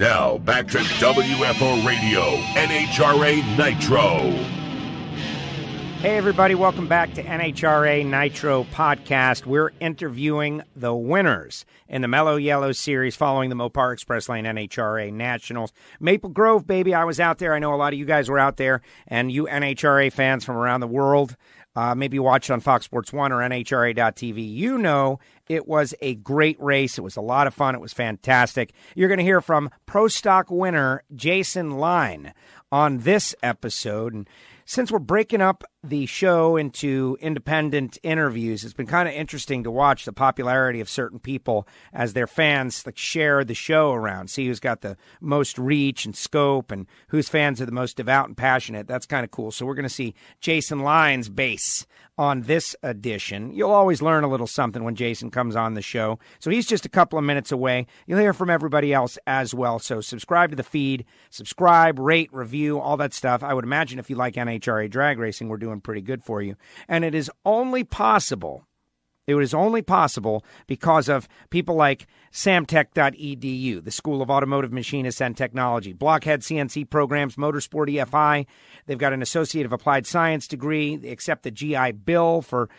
Now, back to WFO Radio, NHRA Nitro. Hey, everybody. Welcome back to NHRA Nitro Podcast. We're interviewing the winners in the Mellow Yellow Series following the MOPAR Express Lane NHRA Nationals. Maple Grove, baby. I was out there. I know a lot of you guys were out there, and you NHRA fans from around the world, maybe you watched on Fox Sports 1 or NHRA.tv. You know it was a great race. It was a lot of fun. It was fantastic. You're going to hear from Pro Stock winner Jason Line on this episode. And since we're breaking up the show into independent interviews, it's been kind of interesting to watch the popularity of certain people as their fans share the show around, see who's got the most reach and scope and whose fans are the most devout and passionate. That's kind of cool. So we're going to see Jason Line's base on this edition. You'll always learn a little something when Jason comes on the show. So he's just a couple of minutes away. You'll hear from everybody else as well. So subscribe to the feed, subscribe, rate, review, all that stuff. I would imagine if you like NHRA drag racing, we're doing pretty good for you. And it is only possible because of people like samtech.edu, the School of Automotive Machinists and Technology, Blockhead CNC Programs, Motorsport EFI. They've got an Associate of Applied Science degree. They accept the GI Bill for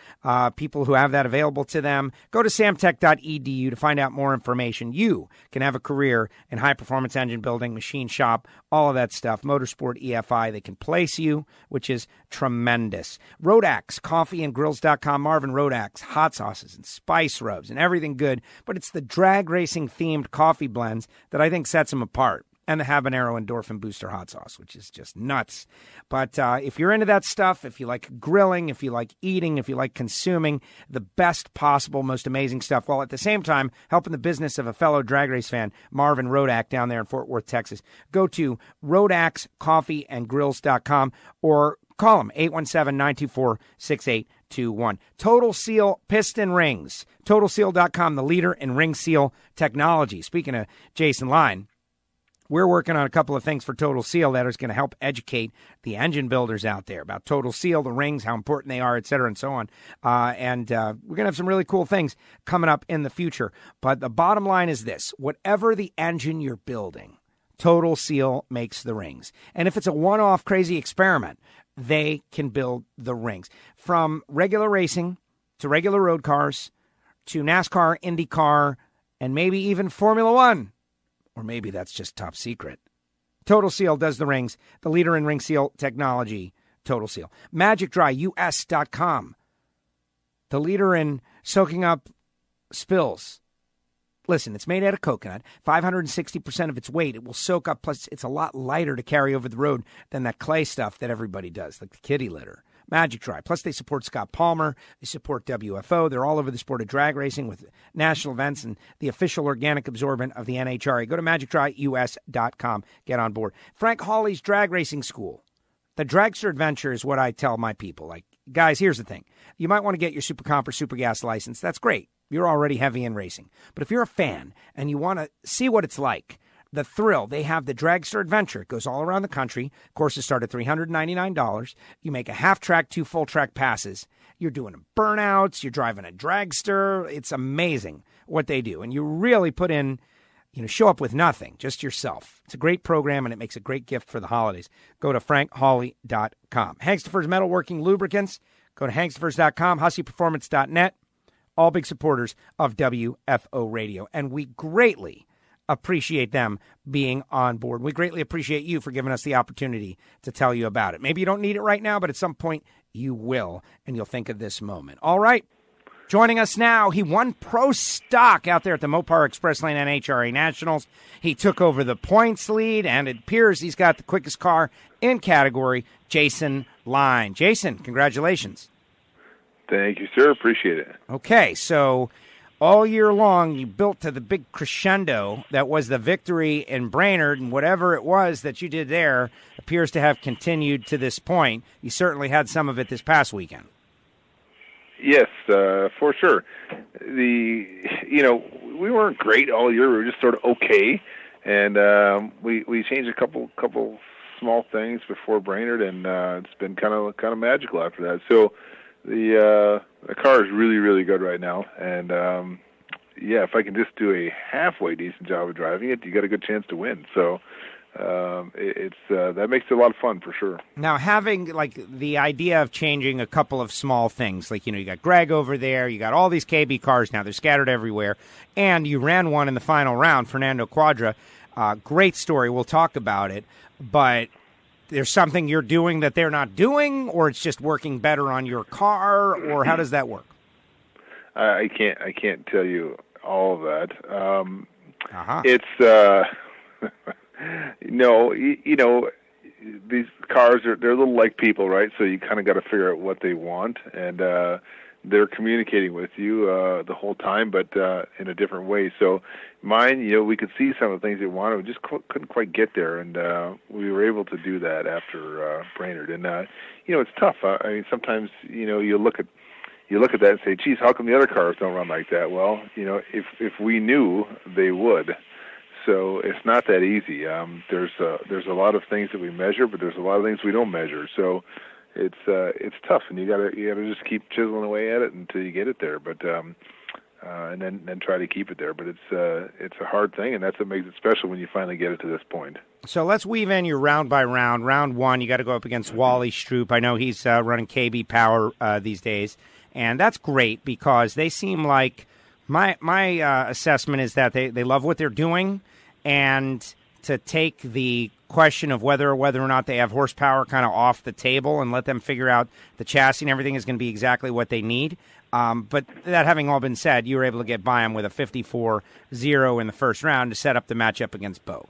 people who have that available to them. Go to samtech.edu to find out more information. You can have a career in high-performance engine building, machine shop, all of that stuff. Motorsport EFI, they can place you, which is tremendous. Rodax, coffeeandgrills.com, Marvin Rodax, hot sauces and spice rubs and everything good, but it's the drag racing themed coffee blends that I think sets them apart. And the Habanero Endorphin Booster hot sauce, which is just nuts. But if you're into that stuff, if you like grilling, if you like eating, if you like consuming the best possible, most amazing stuff, while at the same time helping the business of a fellow drag race fan, Marvin Rodak, down there in Fort Worth, Texas, go to rodaxcoffeeandgrills.com or call them 817-924-6821. Total Seal Piston Rings. TotalSeal.com, the leader in ring seal technology. Speaking of Jason Line, we're working on a couple of things for Total Seal that is going to help educate the engine builders out there about Total Seal, the rings, how important they are, et cetera, and so on. And we're going to have some really cool things coming up in the future. But the bottom line is this. Whatever the engine you're building, Total Seal makes the rings. And if it's a one-off crazy experiment, they can build the rings. From regular racing to regular road cars to NASCAR, IndyCar, and maybe even Formula One. Or maybe that's just top secret. Total Seal does the rings, the leader in ring seal technology, Total Seal. MagicDryUS.com, the leader in soaking up spills. Listen, it's made out of coconut. 560% of its weight it will soak up, plus it's a lot lighter to carry over the road than that clay stuff that everybody does, like the kitty litter. Magic Dry. Plus, they support Scott Palmer. They support WFO. They're all over the sport of drag racing with national events and the official organic absorbent of the NHRA. Go to MagicDryUS.com. Get on board. Frank Hawley's Drag Racing School. The dragster adventure is what I tell my people. Like, guys, here's the thing. You might want to get your Super Comp or Super Gas license. That's great. You're already heavy in racing. But if you're a fan and you want to see what it's like, the thrill, they have the Dragster Adventure. It goes all around the country. Courses start at $399. You make a half-track, 2 full-track passes. You're doing burnouts. You're driving a dragster. It's amazing what they do. And you really put in, show up with nothing, just yourself. It's a great program, and it makes a great gift for the holidays. Go to frankhawley.com. Hangstafers Metalworking Lubricants. Go to hangstafers.com, hussyperformance.net. All big supporters of WFO Radio. And we greatly appreciate them being on board. We greatly appreciate you for giving us the opportunity to tell you about it. Maybe you don't need it right now, but at some point you will, and you'll think of this moment. All right. Joining us now, he won Pro Stock out there at the Mopar Express Lane NHRA Nationals. He took over the points lead, and it appears he's got the quickest car in category, Jason Line. Jason, congratulations. Thank you, sir. Appreciate it. Okay, so all year long, you built to the big crescendo that was the victory in Brainerd, and whatever it was that you did there appears to have continued to this point. You certainly had some of it this past weekend. Yes, for sure. We weren't great all year. We were just sort of okay, and we changed a couple small things before Brainerd, and it's been kind of magical after that. So the car is really, really good right now, and if I can just do a halfway decent job of driving it, you got a good chance to win. So that makes it a lot of fun for sure. Now, having like the idea of changing a couple of small things, like, you got Greg over there, you got all these KB cars now, they're scattered everywhere, and you ran one in the final round, Fernando Cuadra. Great story, we'll talk about it, but there's something you're doing that they're not doing, or it's just working better on your car, or how does that work? I can't tell you all of that. It's no, these cars they're a little like people, right? So you kind of got to figure out what they want, and they're communicating with you the whole time, but in a different way. So mine, we could see some of the things they wanted, we just couldn't quite get there, and we were able to do that after Brainerd. And it's tough. I mean, sometimes you look at that and say, "Geez, how come the other cars don't run like that?" Well, if we knew, they would. So it's not that easy. There's a lot of things that we measure, but there's a lot of things we don't measure. So it's tough, and you gotta just keep chiseling away at it until you get it there. But and then try to keep it there. But it's a hard thing, and that's what makes it special when you finally get it to this point. So let's weave in your round by round. Round one, you got to go up against Wally Stroop. I know he's running KB Power these days, and that's great because they seem like my assessment is that they love what they're doing. And to take the question of whether or not they have horsepower kind of off the table and let them figure out the chassis and everything is going to be exactly what they need. But that having all been said, you were able to get by them with a 54-0 in the first round to set up the matchup against Bo.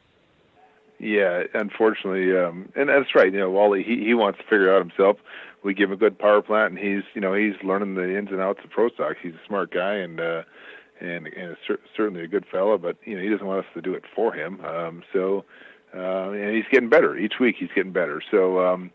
Yeah, unfortunately, and that's right. Wally, he wants to figure it out himself. We give him a good power plant, and he's learning the ins and outs of pro stock. He's a smart guy, and certainly a good fella, but he doesn't want us to do it for him. And he's getting better each week. He's getting better. So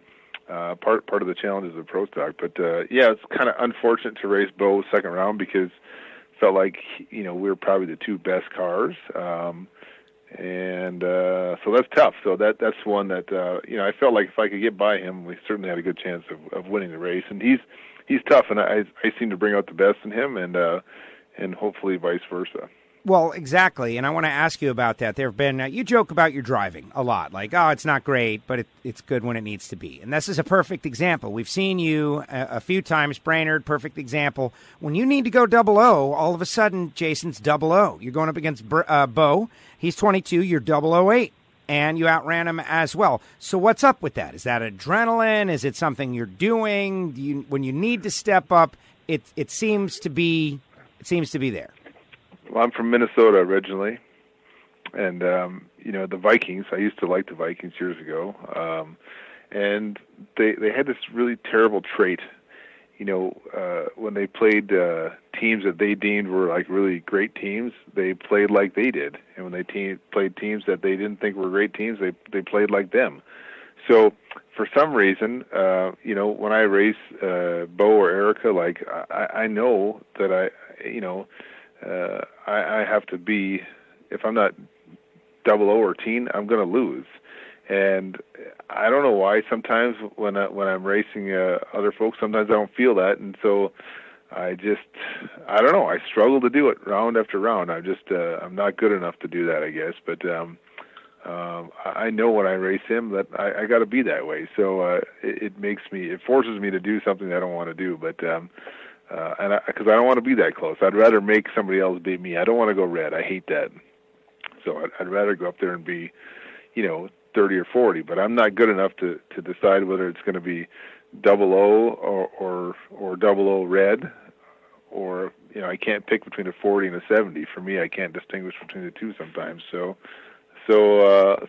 part of the challenge is of pro stock. But it's kind of unfortunate to race Bo second round because it felt like we were probably the two best cars, and so that's tough. So that's one that I felt like if I could get by him, we certainly had a good chance of winning the race. And he's tough, and I seem to bring out the best in him, and hopefully vice versa. Well, exactly, and I want to ask you about that. There have been, you joke about your driving a lot, like, oh, it's not great, but it's good when it needs to be. And this is a perfect example. We've seen you a few times, Brainerd, perfect example. When you need to go 00, all of a sudden, Jason's 00. You're going up against Bo. He's 22, you're 008, and you outran him as well. So what's up with that? Is that adrenaline? Is it something you're doing? When you need to step up, it seems to be... It seems to be there. Well, I'm from Minnesota originally, and the Vikings. I used to like the Vikings years ago, and they had this really terrible trait. When they played teams that they deemed were like really great teams, they played like they did, and when they played teams that they didn't think were great teams, they played like them. So for some reason, when I race Bo or Erica, like I know that I have to be, if I'm not 00 or teen, I'm going to lose. And I don't know why. Sometimes when I'm racing other folks, sometimes I don't feel that, and so I don't know. I struggle to do it round after round. I'm not good enough to do that, I guess. But I know when I race him that I got to be that way. So it forces me to do something I don't want to do. But because I don't want to be that close. I'd rather make somebody else beat me. I don't want to go red. I hate that. So I'd rather go up there and be, 30 or 40. But I'm not good enough to decide whether it's going to be 00 or 00 red, or I can't pick between a 40 and a 70. For me, I can't distinguish between the two sometimes. So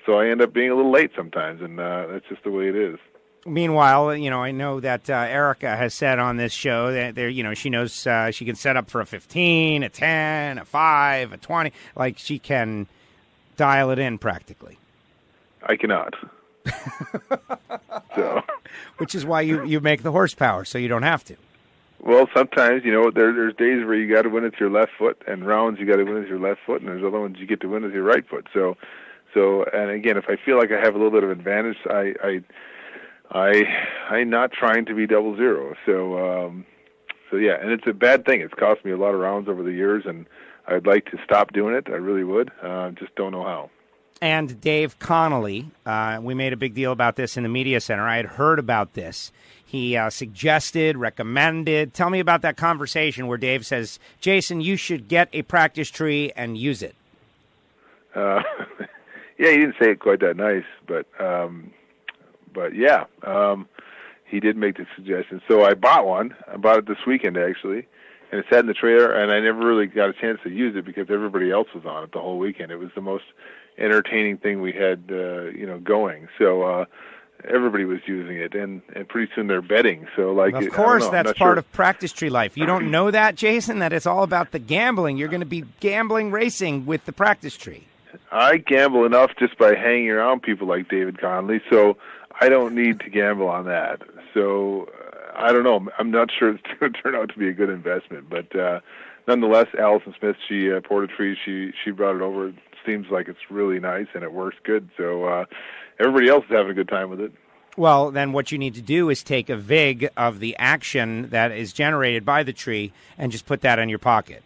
I end up being a little late sometimes, and that's just the way it is. Meanwhile, I know that Erica has said on this show that she knows she can set up for a 15, a 10, a 5, a 20. Like, she can dial it in practically. I cannot. So, which is why you make the horsepower, so you don't have to. Well, sometimes, there's days where you got to win with your left foot, and rounds you got to win with your left foot, and there's other ones you get to win with your right foot. So, and again, if I feel like I have a little bit of advantage, I'm not trying to be 00. So yeah, and it's a bad thing. It's cost me a lot of rounds over the years, and I'd like to stop doing it. I really would. Just don't know how. And Dave Connolly, we made a big deal about this in the media center. I had heard about this. He suggested, recommended. Tell me about that conversation where Dave says, Jason, you should get a practice tree and use it. Yeah, he didn't say it quite that nice, but yeah, he did make the suggestion. So I bought one. I bought it this weekend, actually, and it sat in the trailer, and I never really got a chance to use it because everybody else was on it the whole weekend. It was the most entertaining thing we had, going. So everybody was using it, and pretty soon they're betting. So, of course, that's part of practice tree life. You don't know that, Jason, that it's all about the gambling. You're going to be gambling racing with the practice tree. I gamble enough just by hanging around people like David Connolly, so I don't need to gamble on that. So I don't know. I'm not sure it's going to turn out to be a good investment, but nonetheless, Allison Smith, she poured a tree. She brought it over. It seems like it's really nice and it works good. So everybody else is having a good time with it. Well, then what you need to do is take a VIG of the action that is generated by the tree and just put that in your pocket.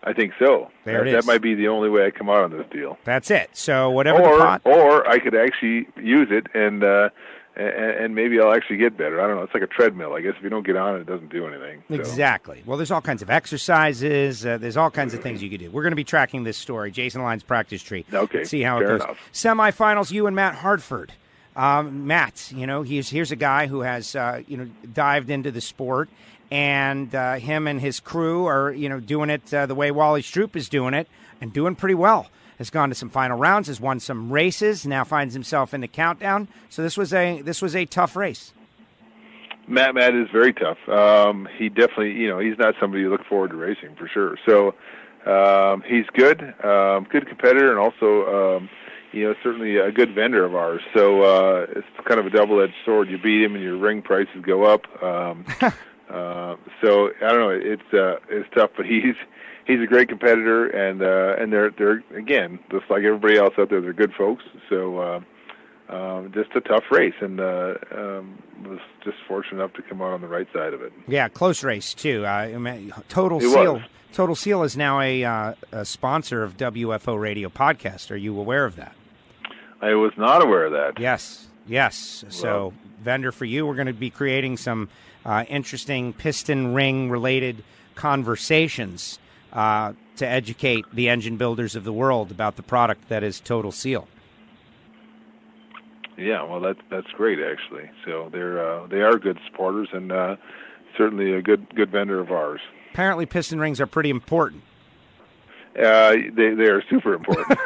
I think so. There it is. That might be the only way I come out on this deal. That's it. So whatever the pot... Or I could actually use it and maybe I'll actually get better. I don't know. It's like a treadmill. I guess if you don't get on it, it doesn't do anything. So. Exactly. Well, there's all kinds of exercises. There's all kinds of things you could do. We're going to be tracking this story, Jason Lyon's practice tree. Okay. Let's see how Fair it goes. enough. Semifinals, you and Matt Hartford. Matt, here's a guy who has, dived into the sport. And him and his crew are, doing it the way Wally Stroop is doing it and doing pretty well. Has gone to some final rounds, has won some races, now finds himself in the countdown. So this was a tough race. Matt is very tough. He definitely, he's not somebody you look forward to racing for sure. So he's good, good competitor, and also, certainly a good vendor of ours. So it's kind of a double-edged sword. You beat him, and your ring prices go up. So I don't know. It's tough, but he's a great competitor, and they're again just like everybody else out there. They're good folks. So just a tough race, and was just fortunate enough to come out on the right side of it. Yeah, close race too. Total Seal is now a sponsor of WFO Radio Podcast. Are you aware of that? I was not aware of that. Yes. So vendor for you. We're going to be creating some interesting piston ring related conversations to educate the engine builders of the world about the product that is Total Seal. Yeah, well, that's great actually. So they are good supporters and certainly a good vendor of ours. Apparently, piston rings are pretty important. They are super important.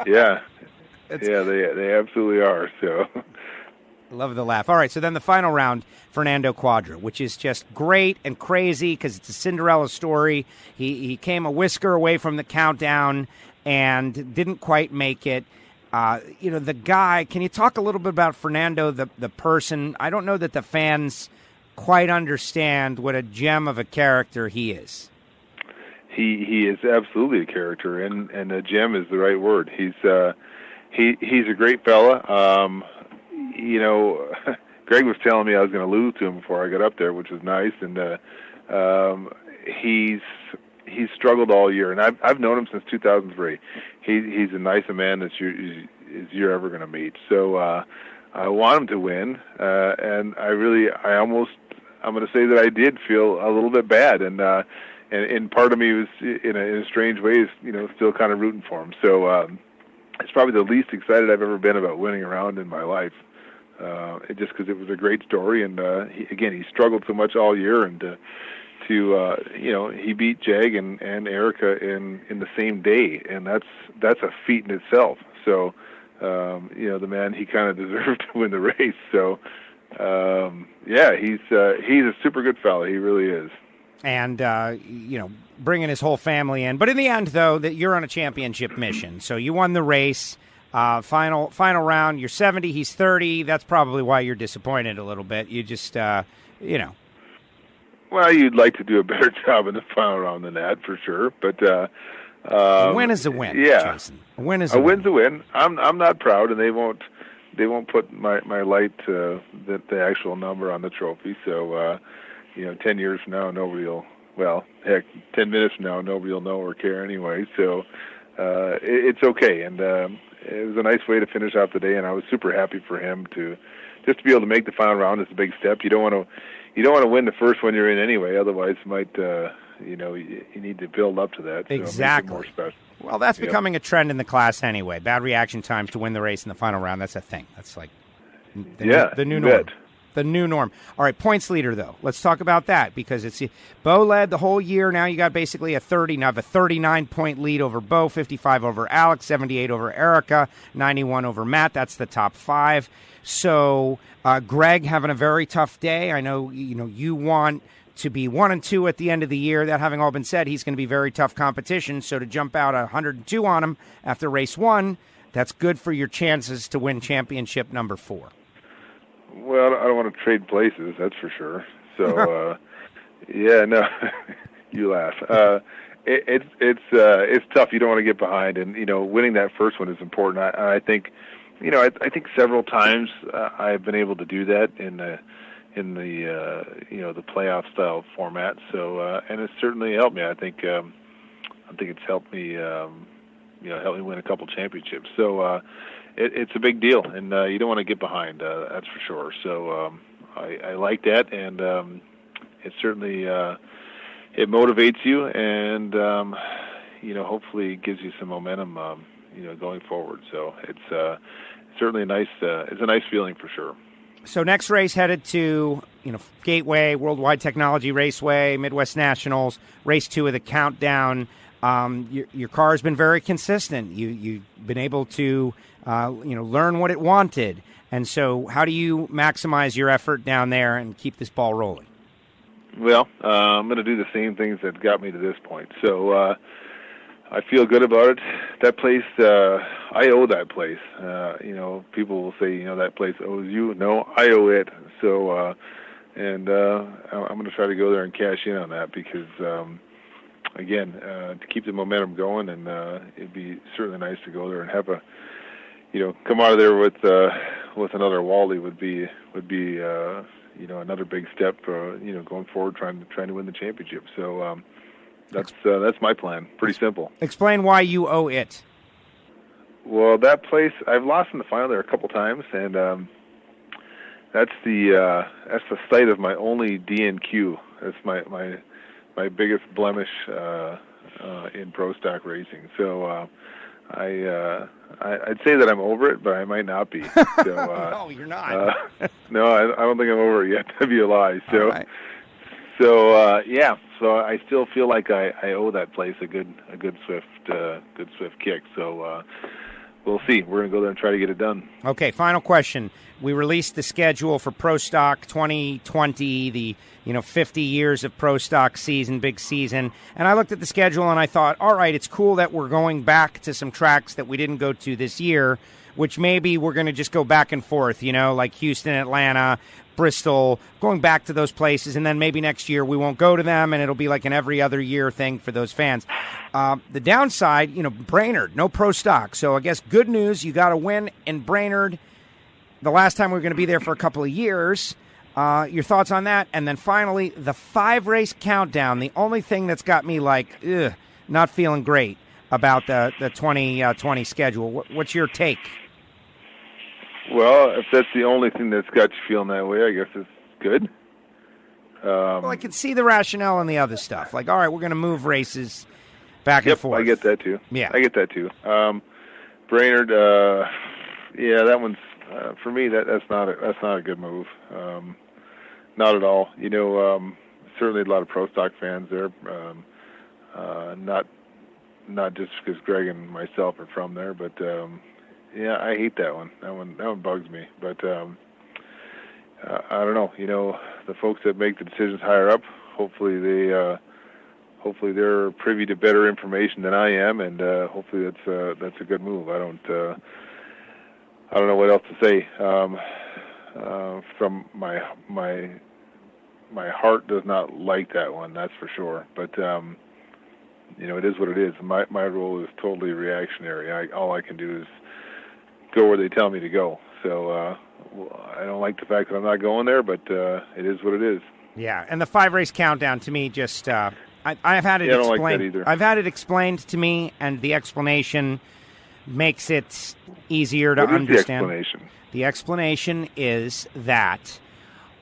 Yeah, they absolutely are. So. Love the laugh. All right, so then the final round, Fernando Cuadra, which is just great and crazy because it's a Cinderella story. He came a whisker away from the countdown and didn't quite make it. The guy, can you talk a little bit about Fernando, the person? I don't know that the fans quite understand what a gem of a character he is. He is absolutely a character, and a gem is the right word. He's a great fella. Greg was telling me I was going to lose to him before I got up there, which was nice. And he's struggled all year, and I've known him since 2003. He's a nice man that you're ever going to meet. So I want him to win, and I'm going to say that I did feel a little bit bad, and part of me was in a strange way is still kind of rooting for him. So it's probably the least excited I've ever been about winning a round in my life. Just because it was a great story, and he struggled so much all year, and he beat Jag and Erica in the same day, and that's a feat in itself. So the man, he kind of deserved to win the race. So he's a super good fella. He really is. And bringing his whole family in, but in the end, though, that you're on a championship mission. So you won the race. Final round, you're 70, he's 30. That's probably why you're disappointed a little bit. You just, Well, you'd like to do a better job in the final round than that, for sure. But a win is a win, Jason. A win is a win. A win's a win. I'm not proud, and they won't put my light the actual number on the trophy. So 10 years from now, nobody will well, heck, 10 minutes from now, nobody will know or care anyway. So it's okay, and it was a nice way to finish out the day, and I was super happy for him to be able to make the final round. Is a big step. You don't want to win the first one you're in anyway. Otherwise, you need to build up to that. So exactly. It makes it more special. Well, that's becoming a trend in the class anyway. Bad reaction times to win the race in the final round. That's a thing. That's like the new norm. The new norm. All right, points leader, though. Let's talk about that because it's Bo led the whole year. Now you got basically a 39-point lead over Bo, 55 over Alex, 78 over Erica, 91 over Matt. That's the top 5. So Greg having a very tough day. I know you want to be 1 and 2 at the end of the year. That having all been said, he's going to be very tough competition. So to jump out 102 on him after race 1, that's good for your chances to win championship number 4. Well, I don't want to trade places, that's for sure. So, yeah, no, you laugh. It's tough. You don't want to get behind, and winning that first one is important. I think, I think several times I've been able to do that in the the playoff style format. So, and it's certainly helped me. I think it's helped me, help me win a couple championships. So. It's a big deal, and you don't want to get behind, that's for sure. So I like that, and it certainly it motivates you, and hopefully gives you some momentum, going forward. So it's certainly it's a nice feeling for sure. So next race headed to Gateway, Worldwide Technology Raceway, Midwest Nationals, race 2 of the Countdown. Your car has been very consistent. You've been able to learn what it wanted. And so how do you maximize your effort down there and keep this ball rolling? Well, I'm going to do the same things that got me to this point. So I feel good about it. That place, I owe that place. People will say, that place owes you. No, I owe it. So, I'm going to try to go there and cash in on that because, again, to keep the momentum going, and it'd be certainly nice to go there and have come out of there with another Wally would be another big step going forward, trying to win the championship. So that's my plan. Pretty simple. Explain why you owe it. Well, that place I've lost in the final there a couple times, and that's the site of my only DNQ. That's my biggest blemish in pro stock racing. So I'd say that I'm over it, but I might not be. So, no, you're not. No, I don't think I'm over it yet. That'd be a lie. So, right. Yeah. So I still feel like I owe that place a good swift kick. So we'll see. We're gonna go there and try to get it done. Okay. Final question. We released the schedule for Pro Stock 2020, the 50 years of Pro Stock season, big season. And I looked at the schedule and I thought, all right, it's cool that we're going back to some tracks that we didn't go to this year, which maybe we're going to just go back and forth, like Houston, Atlanta, Bristol, going back to those places. And then maybe next year we won't go to them and it'll be like an every other year thing for those fans. The downside, Brainerd, no Pro Stock. So I guess good news, you got to win in Brainerd. The last time we were going to be there for a couple of years. Your thoughts on that? And then finally, the 5-race countdown. The only thing that's got me not feeling great about the 2020 schedule. What's your take? Well, if that's the only thing that's got you feeling that way, I guess it's good. Well, I can see the rationale and the other stuff. All right, we're going to move races back and forth. I get that too. Yeah, I get that too. Brainerd, that one's for me. That's not a good move. Not at all. Certainly a lot of pro stock fans there. Not just because Greg and myself are from there, but I hate that one. That one bugs me. But I don't know. The folks that make the decisions higher up, hopefully they're privy to better information than I am, and hopefully that's a good move. I don't know what else to say. From my heart does not like that one, that's for sure. But it is what it is. My role is totally reactionary. All I can do is go where they tell me to go. So I don't like the fact that I'm not going there, but it is what it is. Yeah, and the 5-race countdown to me just I've had it I don't explained. like that either. I've had it explained to me, and the explanation makes it easier to understand. What is the explanation? The explanation is that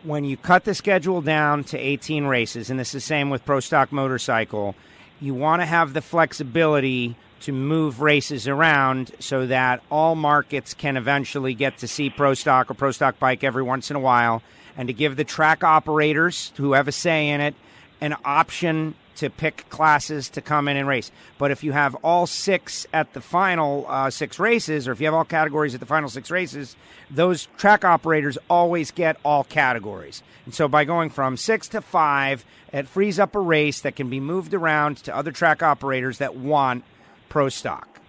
when you cut the schedule down to 18 races, and this is the same with Pro Stock Motorcycle, you want to have the flexibility to move races around so that all markets can eventually get to see Pro Stock or Pro Stock Bike every once in a while, and to give the track operators who have a say in it an option to pick classes to come in and race. But if you have all 6 at the final 6 races, or if you have all categories at the final 6 races, those track operators always get all categories. And so by going from 6 to 5, it frees up a race that can be moved around to other track operators that want Pro Stock.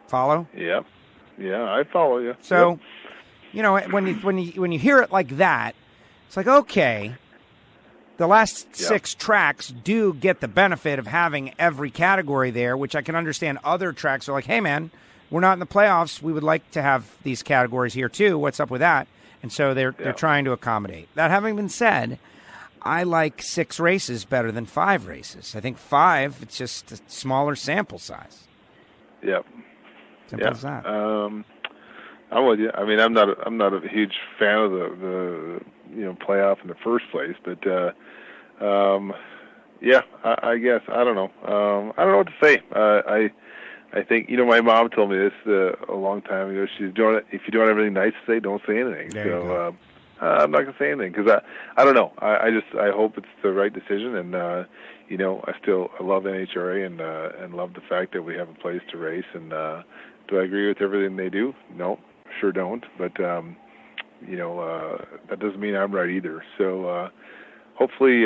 Follow? Yep. Yeah, I follow you. So, yep. You know, when you hear it like that, it's like, okay, the last 6 tracks do get the benefit of having every category there, which I can understand. Other tracks are like, hey, man, we're not in the playoffs. We would like to have these categories here, too. What's up with that? And so they're trying to accommodate. That having been said, I like 6 races better than 5 races. I think 5, it's just a smaller sample size. Yep. Simple as that. I'm with you. I mean, I'm not a huge fan of the playoff in the first place, but I guess I don't know. I don't know what to say. I think my mom told me this a long time ago. She's doing it. If you don't have anything nice to say, don't say anything. So I'm not gonna say anything because I don't know. I hope it's the right decision, and I love NHRA and love the fact that we have a place to race. And do I agree with everything they do? No. Sure don't, but that doesn't mean I'm right either. So hopefully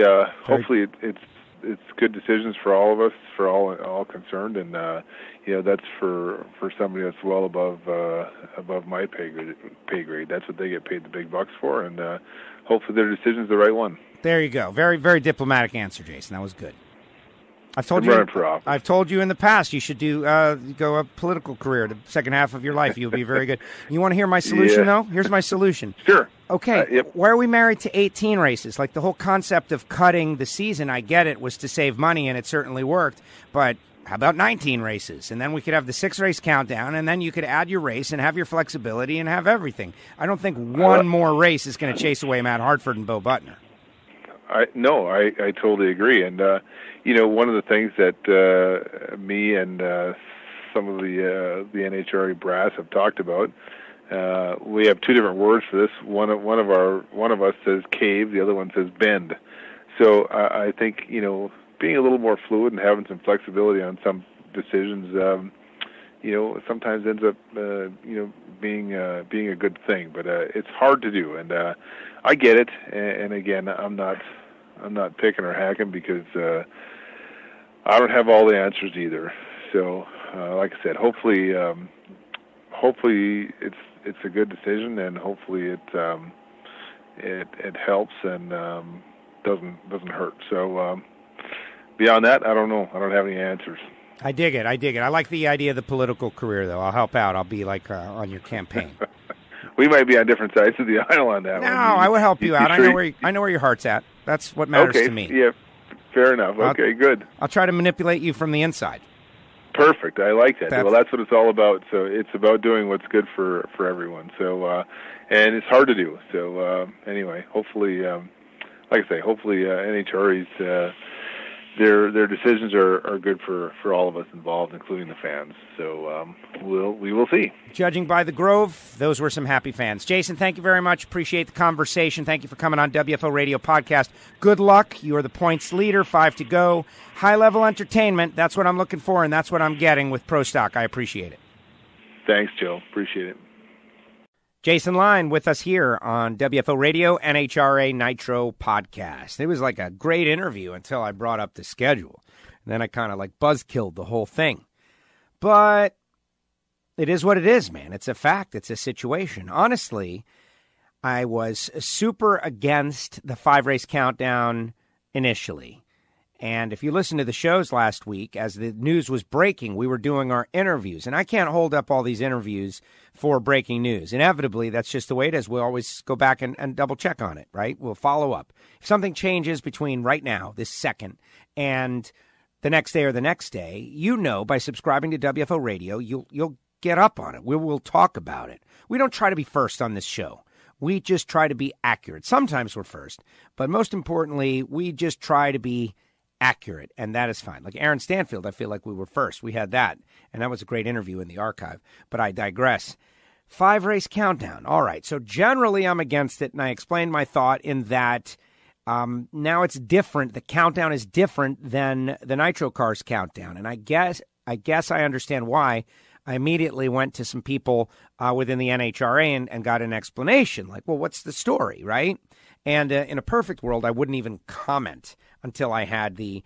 it's good decisions for all of us, for all concerned, and that's for somebody that's well above my pay grade. That's what they get paid the big bucks for, and hopefully their decision's the right one. There you go. Very, very diplomatic answer, Jason. That was good. I've told you in the past you should go a political career. The second half of your life, you'll be very good. You want to hear my solution, though? Here's my solution. Sure. Okay. Yep. Why are we married to 18 races? Like the whole concept of cutting the season, I get it, was to save money, and it certainly worked. But how about 19 races? And then we could have the 6-race countdown, and then you could add your race and have your flexibility and have everything. I don't think one more race is going to chase away Matt Hartford and Bo Butner. I totally agree. And, one of the things that me and some of the NHRA brass have talked about, we have 2 different words for this. One of us says cave, the other one says bend. So I think, being a little more fluid and having some flexibility on some decisions, sometimes ends up, being a good thing. But it's hard to do, and I get it. And again, I'm not picking or hacking because I don't have all the answers either. So, like I said, hopefully it's a good decision, and hopefully it helps and doesn't hurt. So beyond that, I don't know. I don't have any answers. I dig it. I like the idea of the political career, though. I'll help out. I'll be like on your campaign. We might be on different sides of the aisle on that one. No, I would help you out. I know where your heart's at. That's what matters to me. Yeah, fair enough. Okay, good. I'll try to manipulate you from the inside. Perfect. I like that. Well, that's what it's all about. So it's about doing what's good for everyone. So, and it's hard to do. So anyway, hopefully, like I say, hopefully NHRA's their decisions are good for all of us involved, including the fans. So we will see. Judging by the Grove, those were some happy fans. Jason, thank you very much. Appreciate the conversation. Thank you for coming on WFO Radio Podcast. Good luck. You are the points leader. 5 to go. High-level entertainment. That's what I'm looking for, and that's what I'm getting with Pro Stock. I appreciate it. Thanks, Joe. Appreciate it. Jason Line with us here on WFO Radio, NHRA Nitro Podcast. It was like a great interview until I brought up the schedule. And then I kind of like buzzkilled the whole thing. But it is what it is, man. It's a fact. It's a situation. Honestly, I was super against the 5-race countdown initially. And if you listen to the shows last week, as the news was breaking, we were doing our interviews. And I can't hold up all these interviews for breaking news. Inevitably, that's just the way it is. We'll always go back and double check on it, right? We'll follow up. If something changes between right now, this second, and the next day or the next day, you know, by subscribing to WFO Radio, you'll get up on it. We will talk about it. We don't try to be first on this show. We just try to be accurate. Sometimes we're first, but most importantly, we just try to be accurate, and that is fine. Like Aaron Stanfield, I feel like we were first. We had that, and that was a great interview in the archive, but I digress. 5-race countdown. All right, so generally I'm against it, and I explained my thought in that now it's different. The countdown is different than the Nitro Cars countdown, and I guess I understand why. I immediately went to some people within the NHRA and got an explanation, like, well, what's the story, right? And in a perfect world, I wouldn't even comment until I had the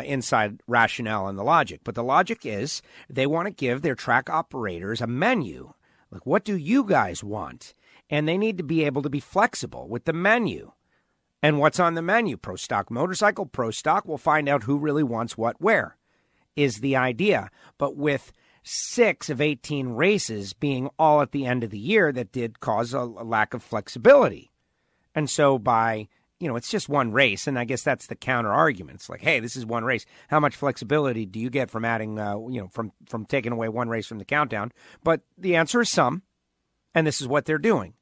inside rationale and the logic. But the logic is they want to give their track operators a menu. Like, what do you guys want? And they need to be able to be flexible with the menu. And what's on the menu? Pro Stock Motorcycle, Pro Stock. We'll find out who really wants what where is the idea. But with 6 of 18 races being all at the end of the year, that did cause a lack of flexibility. And so by, it's just one race, and I guess that's the counter argument. It's like, hey, this is one race. How much flexibility do you get from adding, from taking away one race from the countdown? But the answer is some, and this is what they're doing.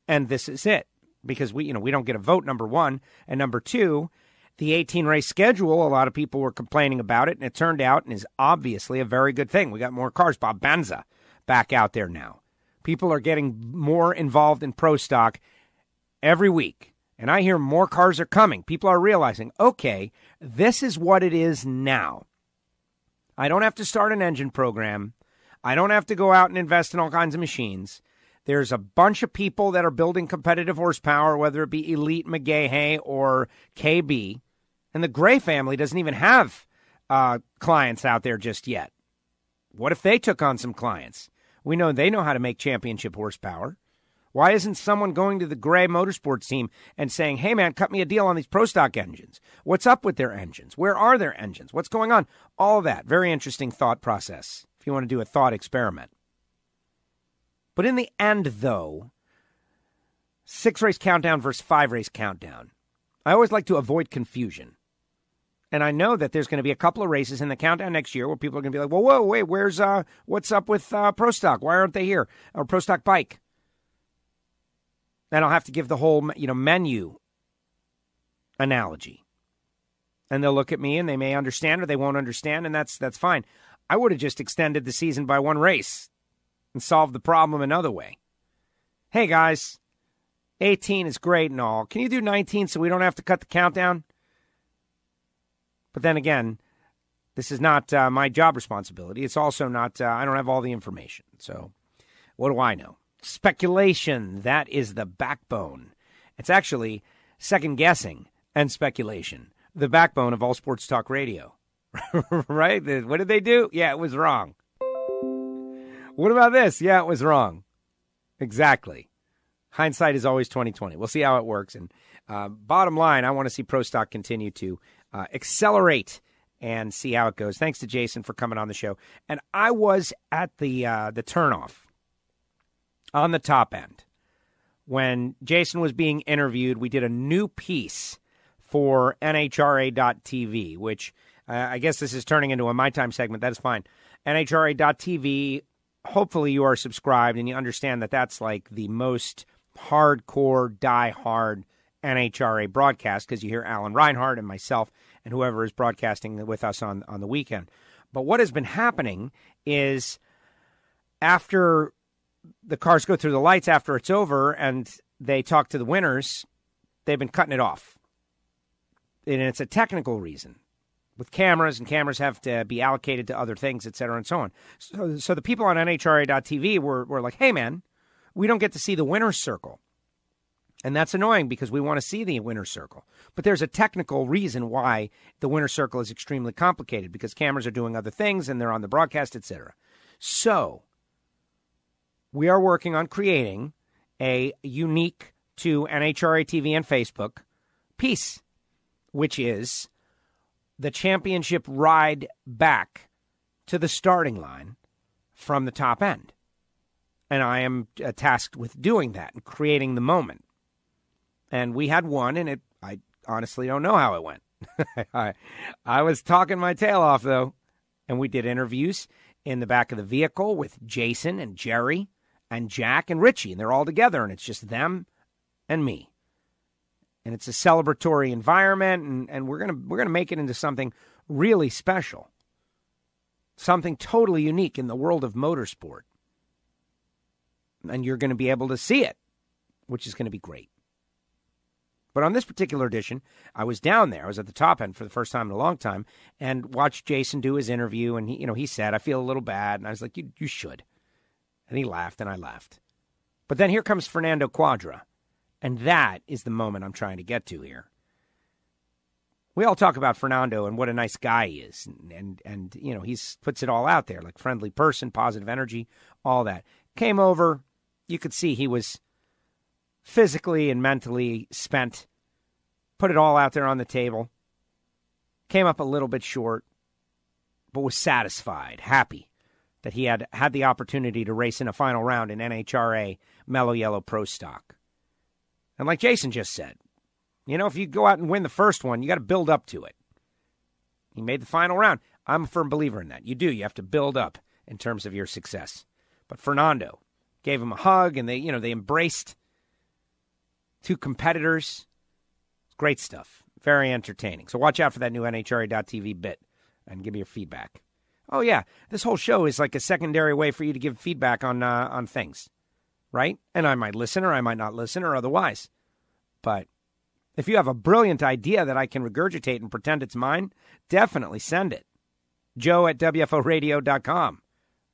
And this is it, because we don't get a vote, number one. And number two, the 18-race schedule, a lot of people were complaining about it, and it turned out and is obviously a very good thing. We got more cars. Bob Benza back out there now. People are getting more involved in Pro Stock every week, and I hear more cars are coming. People are realizing, okay, this is what it is now. I don't have to start an engine program. I don't have to go out and invest in all kinds of machines. There's a bunch of people that are building competitive horsepower, whether it be Elite, McGahey, or KB. And the Gray family doesn't even have clients out there just yet. What if they took on some clients? We know they know how to make championship horsepower. Why isn't someone going to the Gray Motorsports team and saying, hey, man, cut me a deal on these Pro Stock engines? What's up with their engines? Where are their engines? What's going on? All of that. Very interesting thought process if you want to do a thought experiment. But in the end, though, 6-race countdown versus 5-race countdown, I always like to avoid confusion. And I know that there's going to be a couple of races in the countdown next year where people are going to be like, whoa, wait, what's up with Pro Stock? Why aren't they here? Or Pro Stock Bike? And I'll have to give the whole, menu analogy. And they'll look at me and they may understand or they won't understand, and that's fine. I would have just extended the season by one race and solved the problem another way. Hey, guys, 18 is great and all. Can you do 19 so we don't have to cut the countdown? But then again, this is not my job responsibility. It's also not, I don't have all the information. So what do I know? Speculation, that is the backbone. It's actually second guessing and speculation, the backbone of all sports talk radio. Right? What did they do? Yeah, it was wrong. What about this? Yeah, it was wrong. Exactly. Hindsight is always 20/20. We'll see how it works. And bottom line, I want to see Pro Stock continue to accelerate and see how it goes. Thanks to Jason for coming on the show. And I was at the turnoff on the top end. When Jason was being interviewed, we did a new piece for NHRA.TV, which I guess this is turning into a My Time segment. That is fine. NHRA.TV, hopefully you are subscribed and you understand that that's like the most hardcore, die-hard NHRA broadcast because you hear Alan Reinhardt and myself and whoever is broadcasting with us on the weekend. But what has been happening is after the cars go through the lights after it's over and they talk to the winners, they've been cutting it off. And it's a technical reason with cameras, and cameras have to be allocated to other things, et cetera, and so on. So the people on NHRA.TV were like, hey, man, we don't get to see the winner's circle. And that's annoying because we want to see the winner's circle. But there's a technical reason why the winner's circle is extremely complicated because cameras are doing other things and they're on the broadcast, et cetera. So we are working on creating a unique to NHRA TV and Facebook piece, which is the championship ride back to the starting line from the top end. And I am tasked with doing that and creating the moment. And we had one, and I honestly don't know how it went. I was talking my tail off, though, and we did interviews in the back of the vehicle with Jason and Jerry and Jack and Richie, and they're all together, and it's just them and me. And it's a celebratory environment, and we're gonna make it into something really special, something totally unique in the world of motorsport. And you're going to be able to see it, which is going to be great. But on this particular edition, I was down there. I was at the top end for the first time in a long time and watched Jason do his interview. And he said, I feel a little bad. And I was like, you should. And he laughed, and I laughed. But then here comes Fernando Cuadra. And that is the moment I'm trying to get to here. We all talk about Fernando and what a nice guy he is. And he puts it all out there, like friendly person, positive energy, all that. Came over. You could see he was physically and mentally spent. Put it all out there on the table. Came up a little bit short, but was satisfied, happy that he had the opportunity to race in a final round in NHRA Mellow Yellow Pro Stock. And like Jason just said, if you go out and win the first one, you got to build up to it. He made the final round. I'm a firm believer in that. You do. You have to build up in terms of your success. But Fernando gave him a hug, and they embraced two competitors. Great stuff. Very entertaining. So watch out for that new NHRA.TV bit and give me your feedback. Oh, yeah. This whole show is like a secondary way for you to give feedback on things, right? And I might listen or I might not listen or otherwise. But if you have a brilliant idea that I can regurgitate and pretend it's mine, definitely send it. Joe at WFOradio.com.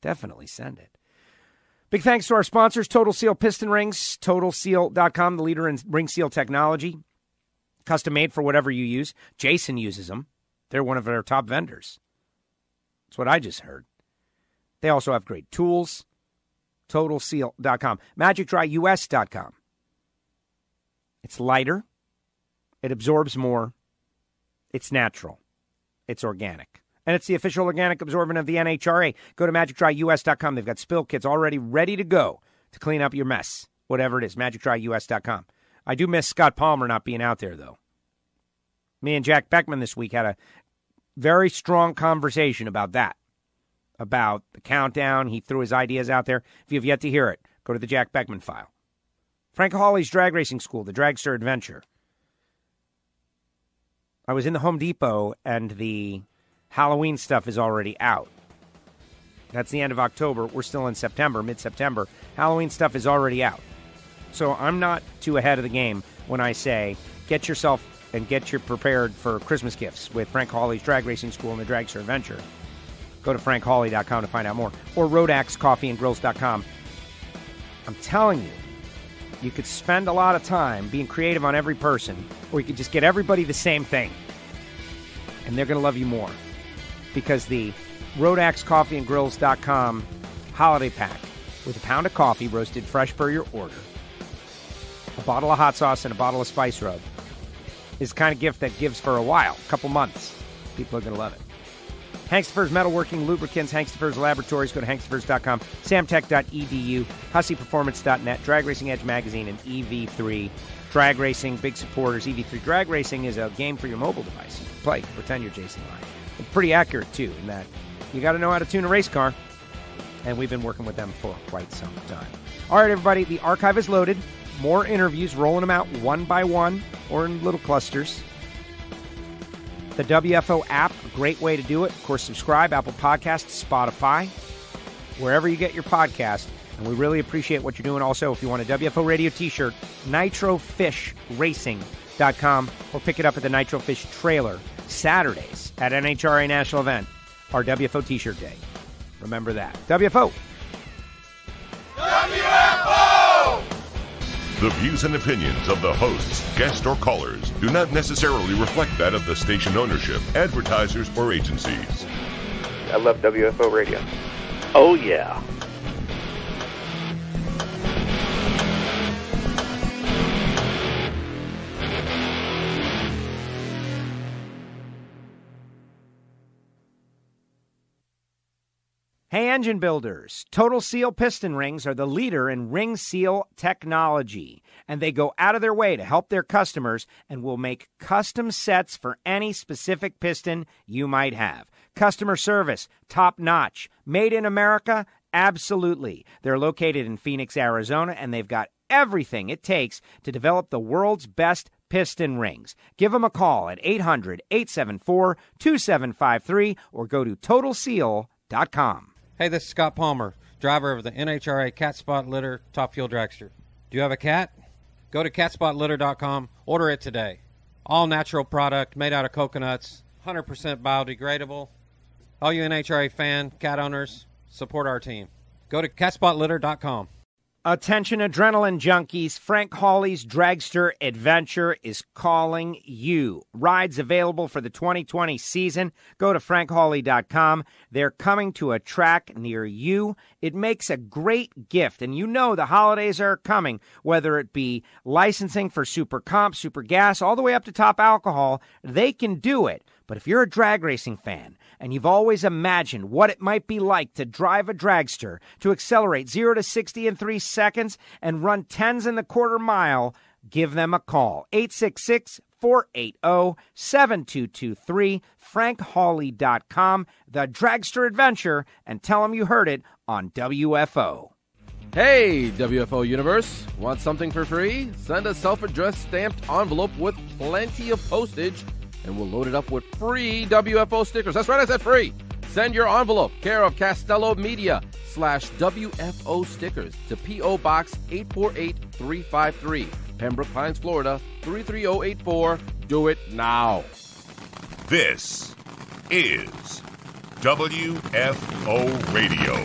Definitely send it. Big thanks to our sponsors, Total Seal Piston Rings, TotalSeal.com, the leader in ring seal technology. Custom made for whatever you use. Jason uses them. They're one of our top vendors. That's what I just heard. They also have great tools. TotalSeal.com. MagicDryUS.com. It's lighter. It absorbs more. It's natural. It's organic. And it's the official organic absorbent of the NHRA. Go to MagicDryUS.com. They've got spill kits already ready to go to clean up your mess, whatever it is. MagicDryUS.com. I do miss Scott Palmer not being out there, though. Me and Jack Beckman this week had a very strong conversation about that, about the countdown. He threw his ideas out there. If you have yet to hear it, go to the Jack Beckman file. Frank Hawley's Drag Racing School, the Dragster Adventure. I was in the Home Depot, and the Halloween stuff is already out. That's the end of October. We're still in September, mid-September. Halloween stuff is already out. So I'm not too ahead of the game when I say get yourself and get your prepared for Christmas gifts with Frank Hawley's Drag Racing School and the Dragster Adventure. Go to frankhawley.com to find out more. Or roadaxecoffeeandgrills.com. I'm telling you, you could spend a lot of time being creative on every person, or you could just get everybody the same thing. And they're going to love you more. Because the roadaxecoffeeandgrills.com holiday pack with a pound of coffee roasted fresh per your order, a bottle of hot sauce, and a bottle of spice rub is the kind of gift that gives for a while, a couple months. People are going to love it. Hankstafers Metalworking Lubricants, Hankstafers Laboratories. Go to hankstafers.com, samtech.edu, hussyperformance.net, Drag Racing Edge Magazine, and EV3 Drag Racing. Big supporters. EV3 Drag Racing is a game for your mobile device. You can play, you can pretend you're Jason Ryan. It's pretty accurate, too, in that you got to know how to tune a race car. And we've been working with them for quite some time. All right, everybody, the archive is loaded. More interviews, rolling them out one by one or in little clusters. The WFO app, a great way to do it. Of course, subscribe, Apple Podcasts, Spotify, wherever you get your podcast. And we really appreciate what you're doing. Also, if you want a WFO Radio t-shirt, nitrofishracing.com, or pick it up at the Nitro Fish trailer Saturdays at NHRA National Event, our WFO t-shirt day. Remember that. WFO! WFO! The views and opinions of the hosts, guests, or callers do not necessarily reflect that of the station ownership, advertisers, or agencies. I love WFO Radio. Oh, yeah. engine builders. Total Seal piston rings are the leader in ring seal technology, and they go out of their way to help their customers and will make custom sets for any specific piston you might have. Customer service, top notch. Made in America? Absolutely. They're located in Phoenix, Arizona, and they've got everything it takes to develop the world's best piston rings. Give them a call at 800-874-2753 or go to TotalSeal.com. Hey, this is Scott Palmer, driver of the NHRA Cat Spot Litter Top Fuel Dragster. Do you have a cat? Go to catspotlitter.com. Order it today. All natural product made out of coconuts, 100% biodegradable. All you NHRA fan cat owners, support our team. Go to catspotlitter.com. Attention adrenaline junkies, Frank Hawley's Dragster Adventure is calling you. Rides available for the 2020 season. Go to frankhawley.com. They're coming to a track near you. It makes a great gift, and you know the holidays are coming, whether it be licensing for super comp, super gas, all the way up to top alcohol. They can do it. But if you're a drag racing fan and you've always imagined what it might be like to drive a dragster, to accelerate 0 to 60 in 3 seconds and run 10s in the quarter mile, give them a call. 866-480-7223, frankhawley.com, the Dragster Adventure, and tell them you heard it on WFO. Hey, WFO Universe. Want something for free? Send a self-addressed stamped envelope with plenty of postage, and we'll load it up with free WFO stickers. That's right, I said free. Send your envelope, care of Castello Media /WFO stickers to P.O. Box 848353, Pembroke Pines, Florida 33084. Do it now. This is WFO Radio.